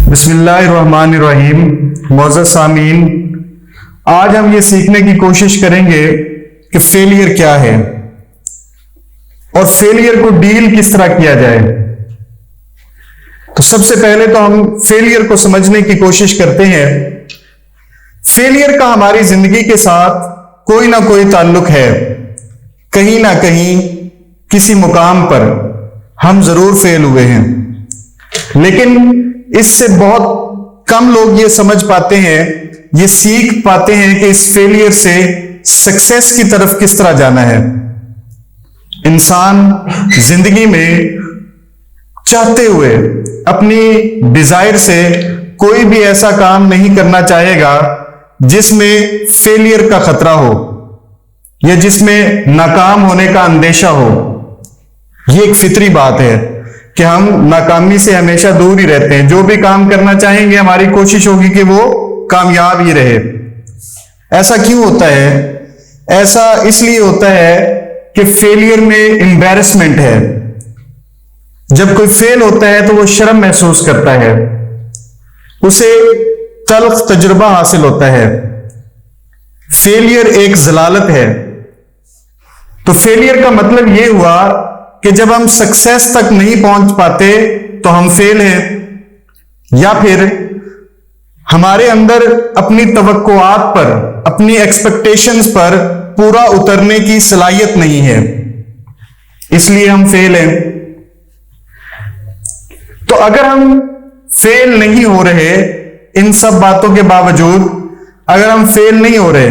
बिस्मिल्लाहिर्रहमानिर्रहीम। मौजूद सामीन, आज हम ये सीखने की कोशिश करेंगे कि फेलियर क्या है और फेलियर को डील किस तरह किया जाए। तो सबसे पहले तो हम फेलियर को समझने की कोशिश करते हैं। फेलियर का हमारी जिंदगी के साथ कोई ना कोई ताल्लुक है। कहीं ना कहीं किसी मुकाम पर हम जरूर फेल हुए हैं, लेकिन इससे बहुत कम लोग ये समझ पाते हैं, ये सीख पाते हैं कि इस फेलियर से सक्सेस की तरफ किस तरह जाना है। इंसान जिंदगी में चाहते हुए अपनी डिजायर से कोई भी ऐसा काम नहीं करना चाहेगा जिसमें फेलियर का खतरा हो या जिसमें नाकाम होने का अंदेशा हो। ये एक फितरी बात है कि हम नाकामी से हमेशा दूर ही रहते हैं। जो भी काम करना चाहेंगे हमारी कोशिश होगी कि वो कामयाब ही रहे। ऐसा क्यों होता है? ऐसा इसलिए होता है कि फेलियर में एम्बैरेसमेंट है। जब कोई फेल होता है तो वो शर्म महसूस करता है, उसे तल्ख तजुर्बा हासिल होता है। फेलियर एक जलालत है। तो फेलियर का मतलब यह हुआ कि जब हम सक्सेस तक नहीं पहुंच पाते तो हम फेल हैं, या फिर हमारे अंदर अपनी तवक्कुआत पर, अपनी एक्सपेक्टेशंस पर पूरा उतरने की सलाहियत नहीं है, इसलिए हम फेल हैं। तो अगर हम फेल नहीं हो रहे, इन सब बातों के बावजूद अगर हम फेल नहीं हो रहे,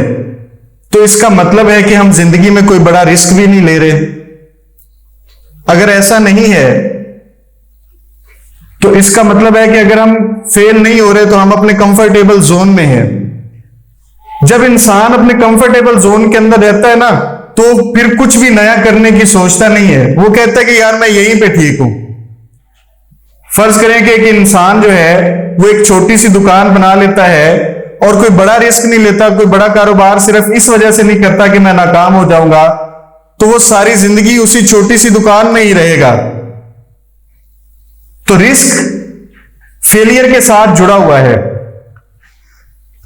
तो इसका मतलब है कि हम जिंदगी में कोई बड़ा रिस्क भी नहीं ले रहे। अगर ऐसा नहीं है तो इसका मतलब है कि अगर हम फेल नहीं हो रहे तो हम अपने कंफर्टेबल जोन में हैं। जब इंसान अपने कंफर्टेबल जोन के अंदर रहता है ना, तो फिर कुछ भी नया करने की सोचता नहीं है। वो कहता है कि यार मैं यहीं पे ठीक हूं। फर्ज करें कि एक इंसान जो है वो एक छोटी सी दुकान बना लेता है और कोई बड़ा रिस्क नहीं लेता, कोई बड़ा कारोबार सिर्फ इस वजह से नहीं करता कि मैं नाकाम हो जाऊंगा, तो वो सारी जिंदगी उसी छोटी सी दुकान में ही रहेगा। तो रिस्क फेलियर के साथ जुड़ा हुआ है।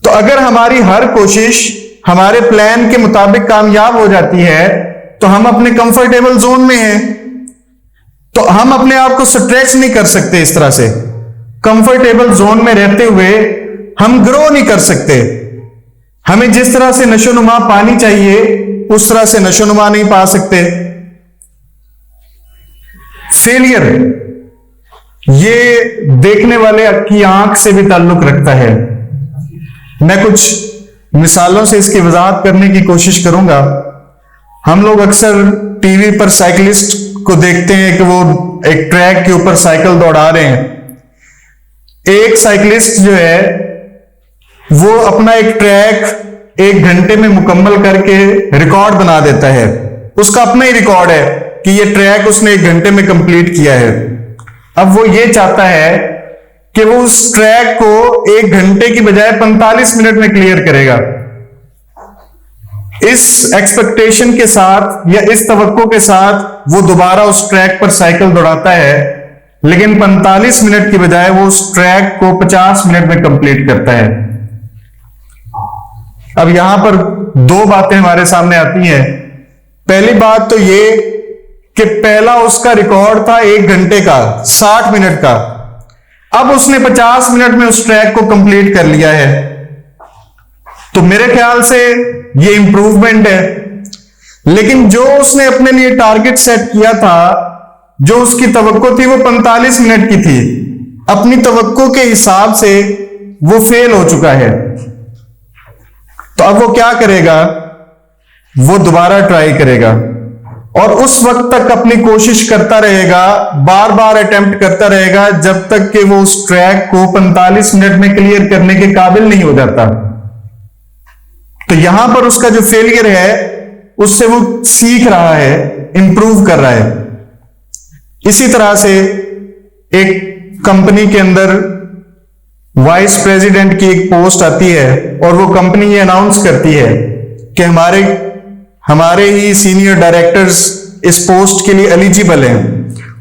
तो अगर हमारी हर कोशिश हमारे प्लान के मुताबिक कामयाब हो जाती है तो हम अपने कंफर्टेबल जोन में हैं। तो हम अपने आप को स्ट्रेच नहीं कर सकते। इस तरह से कंफर्टेबल जोन में रहते हुए हम ग्रो नहीं कर सकते। हमें जिस तरह से नशोनुमा पानी चाहिए उस तरह से नशोनुमा नहीं पा सकते। फेलियर ये देखने वाले की आंख से भी ताल्लुक रखता है। मैं कुछ मिसालों से इसकी वजाहत करने की कोशिश करूंगा। हम लोग अक्सर टीवी पर साइकिलिस्ट को देखते हैं कि वो एक ट्रैक के ऊपर साइकिल दौड़ा रहे हैं। एक साइकिलिस्ट जो है वो अपना एक ट्रैक 1 घंटे में मुकम्मल करके रिकॉर्ड बना देता है। उसका अपना ही रिकॉर्ड है कि ये ट्रैक उसने 1 घंटे में कंप्लीट किया है। अब वो ये चाहता है कि वो उस ट्रैक को 1 घंटे की बजाय 45 मिनट में क्लियर करेगा। इस एक्सपेक्टेशन के साथ या इस तवक्को के साथ वो दोबारा उस ट्रैक पर साइकिल दौड़ाता है, लेकिन 45 मिनट की बजाय वो उस ट्रैक को 50 मिनट में कंप्लीट करता है। अब यहां पर 2 बातें हमारे सामने आती हैं। पहली बात तो ये कि पहला उसका रिकॉर्ड था 1 घंटे का, 60 मिनट का। अब उसने 50 मिनट में उस ट्रैक को कंप्लीट कर लिया है। तो मेरे ख्याल से ये इंप्रूवमेंट है। लेकिन जो उसने अपने लिए टारगेट सेट किया था, जो उसकी तवक्को थी, वो 45 मिनट की थी। अपनी तवक्को के हिसाब से वो फेल हो चुका है। तो अब वो क्या करेगा? वो दोबारा ट्राई करेगा और उस वक्त तक अपनी कोशिश करता रहेगा, बार बार अटेम्प्ट करता रहेगा, जब तक कि वो उस ट्रैक को 45 मिनट में क्लियर करने के काबिल नहीं हो जाता। तो यहां पर उसका जो फेलियर है उससे वो सीख रहा है, इंप्रूव कर रहा है। इसी तरह से एक कंपनी के अंदर वाइस प्रेसिडेंट की एक पोस्ट आती है और वो कंपनी ये अनाउंस करती है कि हमारे ही सीनियर डायरेक्टर्स इस पोस्ट के लिए एलिजिबल हैं,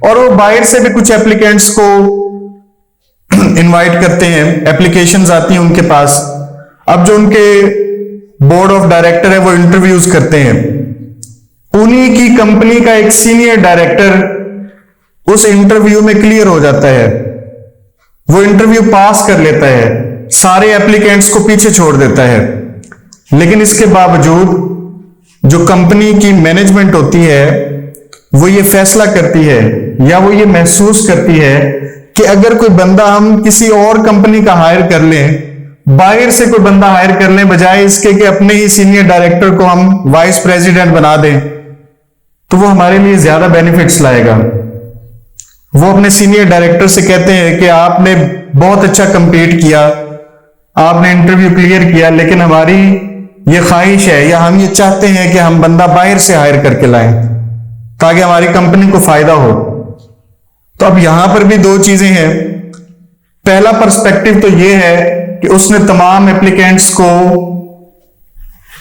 और वो बाहर से भी कुछ एप्लीकेंट्स को इनवाइट करते हैं, एप्लीकेशंस आती हैं उनके पास। अब जो उनके बोर्ड ऑफ डायरेक्टर है वो इंटरव्यूज करते हैं। उन्हीं की कंपनी का एक सीनियर डायरेक्टर उस इंटरव्यू में क्लियर हो जाता है, वो इंटरव्यू पास कर लेता है, सारे एप्लीकेंट्स को पीछे छोड़ देता है। लेकिन इसके बावजूद जो कंपनी की मैनेजमेंट होती है वो ये फैसला करती है या वो ये महसूस करती है कि अगर कोई बंदा हम किसी और कंपनी का हायर कर लें, बाहर से कोई बंदा हायर कर लें, बजाय इसके कि अपने ही सीनियर डायरेक्टर को हम वाइस प्रेसिडेंट बना दें, तो वो हमारे लिए ज्यादा बेनिफिट्स लाएगा। वो अपने सीनियर डायरेक्टर से कहते हैं कि आपने बहुत अच्छा कंपीट किया, आपने इंटरव्यू क्लियर किया, लेकिन हमारी ये ख्वाहिश है या हम ये चाहते हैं कि हम बंदा बाहर से हायर करके लाएं ताकि हमारी कंपनी को फायदा हो। तो अब यहां पर भी दो चीजें हैं। पहला पर्सपेक्टिव तो ये है कि उसने तमाम एप्लीकेंट्स को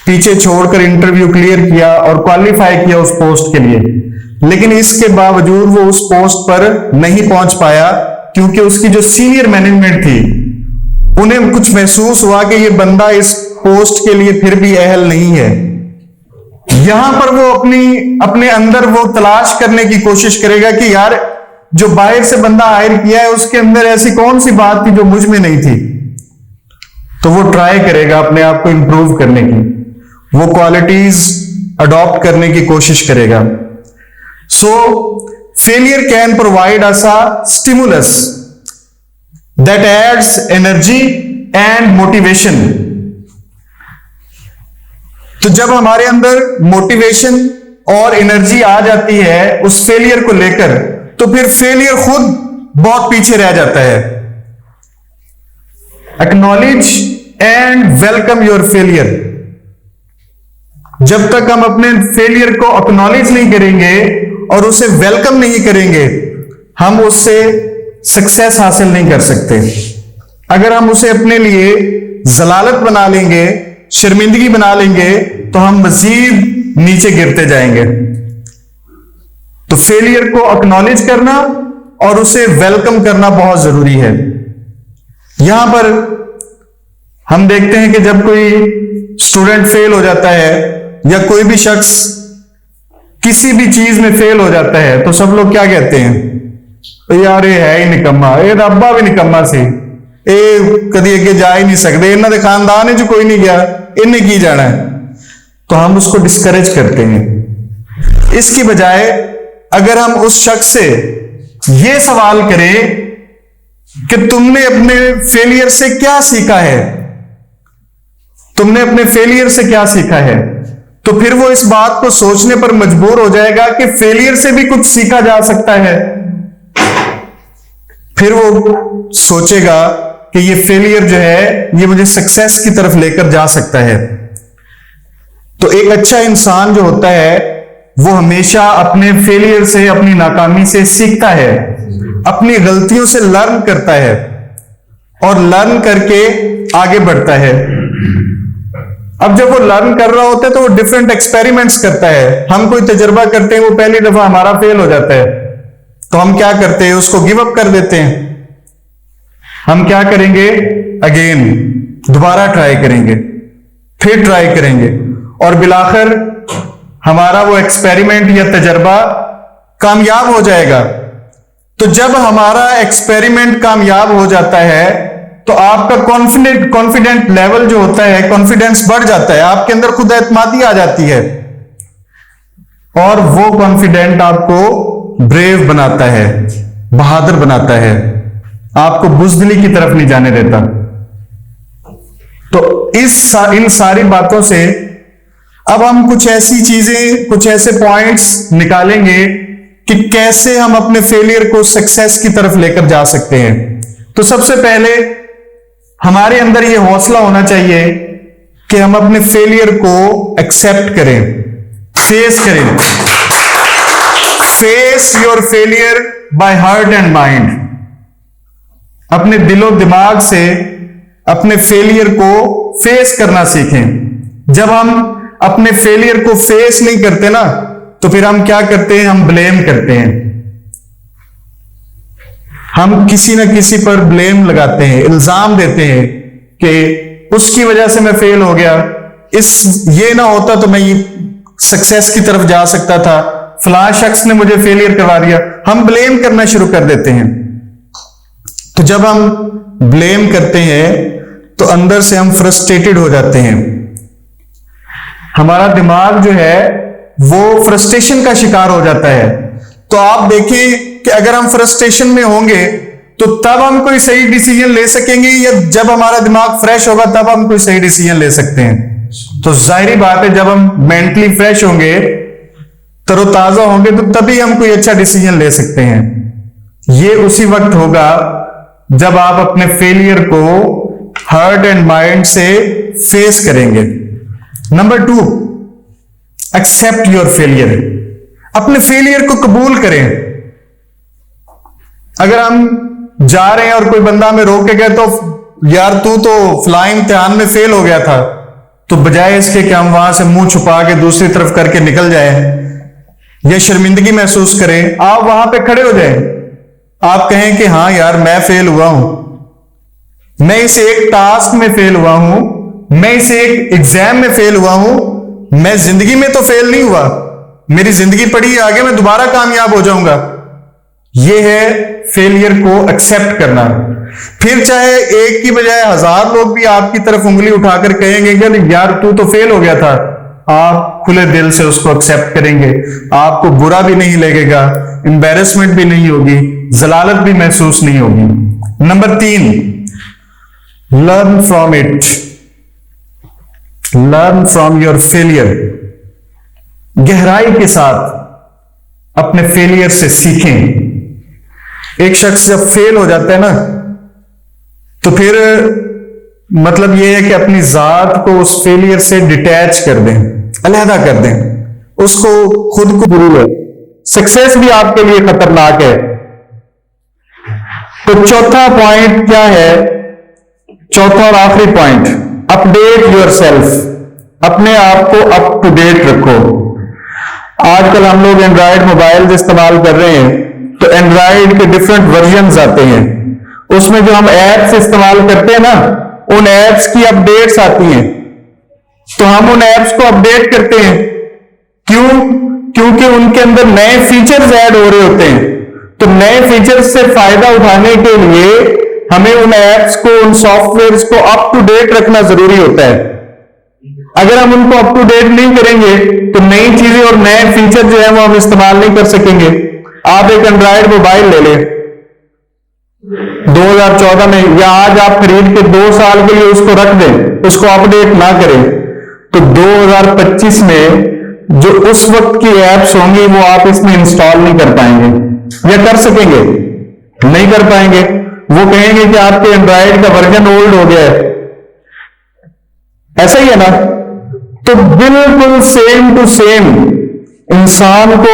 पीछे छोड़कर इंटरव्यू क्लियर किया और क्वालिफाई किया उस पोस्ट के लिए, लेकिन इसके बावजूद वो उस पोस्ट पर नहीं पहुंच पाया क्योंकि उसकी जो सीनियर मैनेजमेंट थी उन्हें कुछ महसूस हुआ कि ये बंदा इस पोस्ट के लिए फिर भी अहल नहीं है। यहां पर वो अपने अंदर वो तलाश करने की कोशिश करेगा कि यार जो बाहर से बंदा हायर किया है उसके अंदर ऐसी कौन सी बात थी जो मुझ में नहीं थी। तो वो ट्राई करेगा अपने आप को इंप्रूव करने की, वो क्वालिटीज अडॉप्ट करने की कोशिश करेगा। सो failure can provide us a stimulus that adds energy and motivation. तो जब हमारे अंदर मोटिवेशन और एनर्जी आ जाती है उस फेलियर को लेकर, तो फिर फेलियर खुद बहुत पीछे रह जाता है। Acknowledge and welcome your failure. जब तक हम अपने फेलियर को एक्नॉलेज नहीं करेंगे और उसे वेलकम नहीं करेंगे, हम उससे सक्सेस हासिल नहीं कर सकते। अगर हम उसे अपने लिए जलालत बना लेंगे, शर्मिंदगी बना लेंगे, तो हम मजीद नीचे गिरते जाएंगे। तो फेलियर को एक्नॉलेज करना और उसे वेलकम करना बहुत जरूरी है। यहां पर हम देखते हैं कि जब कोई स्टूडेंट फेल हो जाता है या कोई भी शख्स किसी भी चीज में फेल हो जाता है, तो सब लोग क्या कहते हैं, यार ये है ही निकम्मा, ये रब्बा भी निकम्मा सी, ये कभी अगे जा ही नहीं सकते, इन्होंने खानदान जो कोई नहीं गया, इन्हें की जाना है। तो हम उसको डिस्करेज करते हैं। इसकी बजाय अगर हम उस शख्स से यह सवाल करें कि तुमने अपने फेलियर से क्या सीखा है, तुमने अपने फेलियर से क्या सीखा है, तो फिर वो इस बात को सोचने पर मजबूर हो जाएगा कि फेलियर से भी कुछ सीखा जा सकता है। फिर वो सोचेगा कि ये फेलियर जो है ये मुझे सक्सेस की तरफ लेकर जा सकता है। तो एक अच्छा इंसान जो होता है वो हमेशा अपने फेलियर से, अपनी नाकामी से सीखता है, अपनी गलतियों से लर्न करता है और लर्न करके आगे बढ़ता है। अब जब वो लर्न कर रहा होता है तो वो डिफरेंट एक्सपेरिमेंट्स करता है। हम कोई तजुर्बा करते हैं, वो पहली दफा हमारा फेल हो जाता है, तो हम क्या करते हैं, उसको गिव अप कर देते हैं। हम क्या करेंगे, अगेन दोबारा ट्राई करेंगे, फिर ट्राई करेंगे और बिलाखिर हमारा वो एक्सपेरिमेंट या तजर्बा कामयाब हो जाएगा। तो जब हमारा एक्सपेरिमेंट कामयाब हो जाता है तो आपका कॉन्फिडेंट लेवल जो होता है, कॉन्फिडेंस बढ़ जाता है, आपके अंदर खुद एतमादी आ जाती है और वो कॉन्फिडेंट आपको ब्रेव बनाता है, बहादुर बनाता है, आपको बुज़दिली की तरफ नहीं जाने देता। तो इन सारी बातों से अब हम कुछ ऐसी चीजें, कुछ ऐसे पॉइंट्स निकालेंगे कि कैसे हम अपने फेलियर को सक्सेस की तरफ लेकर जा सकते हैं। तो सबसे पहले हमारे अंदर यह हौसला होना चाहिए कि हम अपने फेलियर को एक्सेप्ट करें, फेस करें। Face your failure by heart and mind. अपने दिलो दिमाग से अपने फेलियर को फेस करना सीखें। जब हम अपने फेलियर को फेस नहीं करते ना, तो फिर हम क्या करते हैं, हम ब्लेम करते हैं। हम किसी ना किसी पर ब्लेम लगाते हैं, इल्जाम देते हैं कि उसकी वजह से मैं फेल हो गया, ये ना होता तो मैं सक्सेस की तरफ जा सकता था, फलां शख्स ने मुझे फेलियर करवा दिया। हम ब्लेम करना शुरू कर देते हैं। तो जब हम ब्लेम करते हैं तो अंदर से हम फ्रस्ट्रेटेड हो जाते हैं। हमारा दिमाग जो है वो फ्रस्ट्रेशन का शिकार हो जाता है। तो आप देखें कि अगर हम फ्रस्ट्रेशन में होंगे तो तब हम कोई सही डिसीजन ले सकेंगे, या जब हमारा दिमाग फ्रेश होगा तब हम कोई सही डिसीजन ले सकते हैं? तो जाहिर बात है, जब हम मेंटली फ्रेश होंगे, तरोताजा होंगे, तो तभी हम कोई अच्छा डिसीजन ले सकते हैं। ये उसी वक्त होगा जब आप अपने फेलियर को हार्ट एंड माइंड से फेस करेंगे। Number 2, accept your failure. अपने फेलियर को कबूल करें। अगर हम जा रहे हैं और कोई बंदा हमें रोक के गया तो यार तू तो फलां इम्तिहान में फेल हो गया था, तो बजाय इसके कि हम वहां से मुंह छुपा के दूसरी तरफ करके निकल जाए या शर्मिंदगी महसूस करें, आप वहां पे खड़े हो जाएं। आप कहें कि हाँ यार मैं फेल हुआ हूं, मैं इस एक टास्क में फेल हुआ हूं, मैं इस एक एग्जाम में फेल हुआ हूं, मैं जिंदगी में तो फेल नहीं हुआ, मेरी जिंदगी पड़ी है आगे, मैं दोबारा कामयाब हो जाऊंगा। यह है फेलियर को एक्सेप्ट करना। फिर चाहे एक की बजाय 1000 लोग भी आपकी तरफ उंगली उठाकर कहेंगे कि यार तू तो फेल हो गया था, आप खुले दिल से उसको एक्सेप्ट करेंगे। आपको बुरा भी नहीं लगेगा, एम्बैरेसमेंट भी नहीं होगी, जलालत भी महसूस नहीं होगी। Number 3, learn from it. Learn from your failure. गहराई के साथ अपने फेलियर से सीखें। एक शख्स जब फेल हो जाता है ना, तो फिर मतलब यह है कि अपनी जात को उस फेलियर से डिटैच कर दें, अलहदा कर दें, उसको खुद को गुरु है। सक्सेस भी आपके लिए खतरनाक है। तो चौथा पॉइंट क्या है? चौथा और आखिरी पॉइंट, अपडेट योरसेल्फ। अपने आप को अप टू डेट रखो। आजकल हम लोग एंड्रॉयड मोबाइल इस्तेमाल कर रहे हैं, तो एंड्रॉयड के डिफरेंट वर्जन्स आते हैं। उसमें जो हम एप्स इस्तेमाल करते हैं ना, उन एप्स की अपडेट्स आती हैं। तो हम उन एप्स को अपडेट करते हैं। क्यों? क्योंकि उनके अंदर नए फीचर्स ऐड हो रहे होते हैं। तो नए फीचर्स से फायदा उठाने के लिए हमें उन एप्स को, उन सॉफ्टवेयर्स को अप टू डेट रखना जरूरी होता है। अगर हम उनको अप टू डेट नहीं करेंगे तो नई चीजें और नए फीचर जो है वो हम इस्तेमाल नहीं कर सकेंगे। आप एक एंड्रॉयड मोबाइल ले लें 2014 में, या आज आप खरीद के 2 साल के लिए उसको रख दें, उसको अपडेट ना करें, तो 2025 में जो उस वक्त की एप्स होंगी वो आप इसमें इंस्टॉल नहीं कर पाएंगे। या कर सकेंगे? नहीं कर पाएंगे। वो कहेंगे कि आपके एंड्रॉयड का वर्जन ओल्ड हो गया है। ऐसा ही है ना? तो बिल्कुल सेम टू सेम इंसान को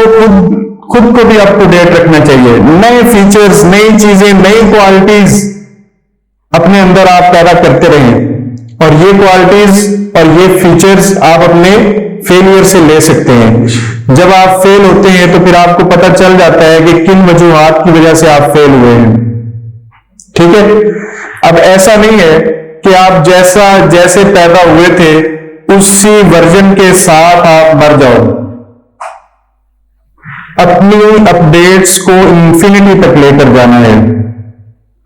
खुद को भी अप टू डेट रखना चाहिए। नए फीचर्स, नई चीजें, नई क्वालिटीज अपने अंदर आप पैदा करते रहें, और ये क्वालिटीज और ये फीचर्स आप अपने फेलियर से ले सकते हैं। जब आप फेल होते हैं तो फिर आपको पता चल जाता है कि किन वजूहात की वजह से आप फेल हुए हैं। ठीक है? अब ऐसा नहीं है कि आप जैसे पैदा हुए थे उसी वर्जन के साथ आप मर जाओ। अपनी अपडेट्स को इंफिनिटी तक लेकर जाना है,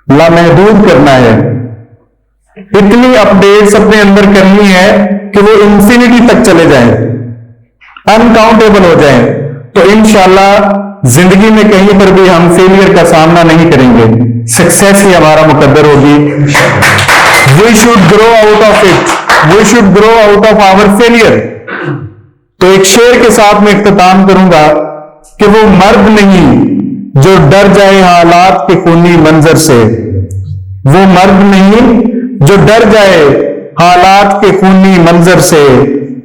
लामहदूद करना है। इतनी अपडेट्स अपने अंदर करनी है कि वो इंफिनिटी तक चले जाएं, अनकाउंटेबल हो जाएं। तो इंशाल्लाह जिंदगी में कहीं पर भी हम फेलियर का सामना नहीं करेंगे, सक्सेस ही हमारा मुकद्दर होगी। We should grow out of it, we should grow out of our failure. तो एक शेर के साथ मैं इख्तिताम करूंगा कि वो मर्द नहीं जो डर जाए हालात के खूनी मंजर से, वो मर्द नहीं जो डर जाए हालात के खूनी मंजर से,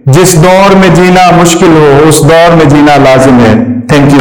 जिस दौर में जीना मुश्किल हो उस दौर में जीना लाजिम है। Thank you.